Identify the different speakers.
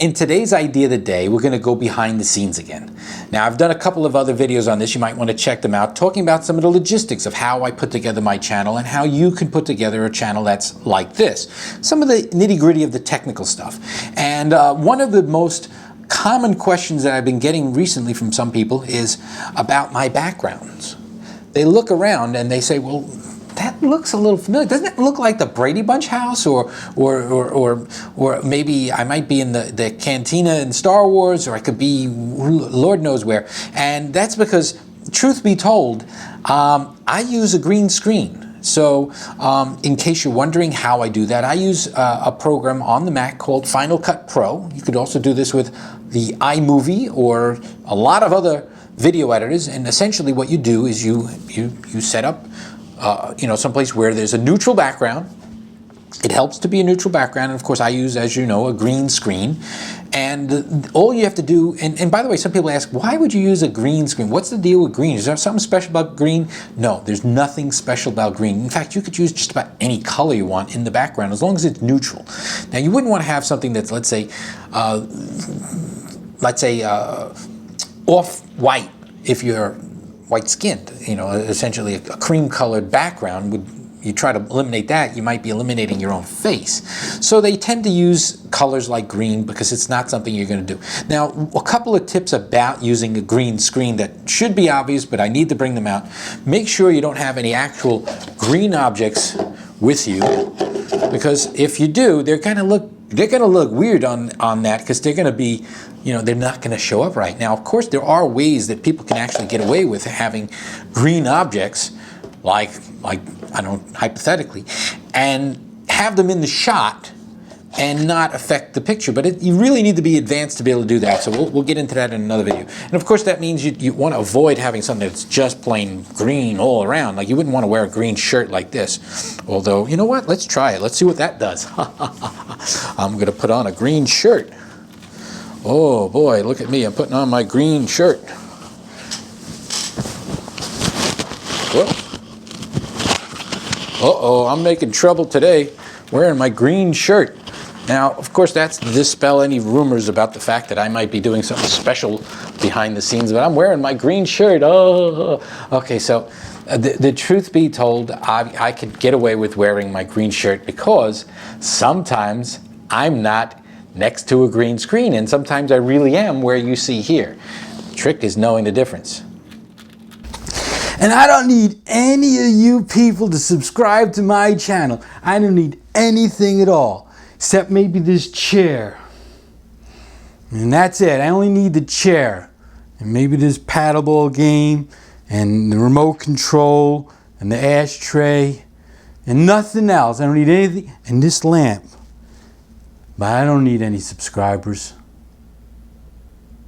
Speaker 1: In today's idea of the day, we're going to go behind the scenes again. Now, I've done a couple of other videos on this. You might want to check them out, talking about some of the logistics of how I put together my channel and how you can put together a channel that's like this. Some of the nitty-gritty of the technical stuff. And one of the most common questions that I've been getting recently from some people is about my backgrounds. They look around and they say, well, that looks a little familiar. Doesn't it look like the Brady Bunch house? Or maybe I might be in the cantina in Star Wars, or I could be Lord knows where. And that's because, truth be told, I use a green screen. So in case you're wondering how I do that, I use a program on the Mac called Final Cut Pro. You could also do this with the iMovie or a lot of other video editors. And essentially what you do is you set up someplace where there's a neutral background. It helps to be a neutral background. And of course, I use, as you know, a green screen. And all you have to do, and by the way, some people ask, why would you use a green screen? What's the deal with green? Is there something special about green? No, there's nothing special about green. In fact, you could use just about any color you want in the background as long as it's neutral. Now, you wouldn't want to have something that's, let's say off-white if you're white-skinned, essentially a cream-colored background you try to eliminate that, you might be eliminating your own face. So they tend to use colors like green because it's not something you're going to do. Now, a couple of tips about using a green screen that should be obvious, but I need to bring them out. Make sure you don't have any actual green objects with you, because if you do, they're going to look weird on that, because they're going to be, they're not going to show up right. Now, of course, there are ways that people can actually get away with having green objects, like hypothetically, and have them in the shot and not affect the picture. But you really need to be advanced to be able to do that. So we'll get into that in another video. And of course, that means you want to avoid having something that's just plain green all around. Like, you wouldn't want to wear a green shirt like this. Although, you know what? Let's try it. Let's see what that does. I'm going to put on a green shirt. Oh boy, look at me. I'm putting on my green shirt. Whoa. Uh-oh, I'm making trouble today wearing my green shirt. Now, of course, that's to dispel any rumors about the fact that I might be doing something special behind the scenes, but I'm wearing my green shirt. Oh, okay, so the truth be told, I could get away with wearing my green shirt because sometimes I'm not next to a green screen, and sometimes I really am where you see here. The trick is knowing the difference. And I don't need any of you people to subscribe to my channel. I don't need anything at all, except maybe this chair. And that's it. I only need the chair. And maybe this paddleball game, and the remote control, and the ashtray, and nothing else. I don't need anything. And this lamp. But I don't need any subscribers.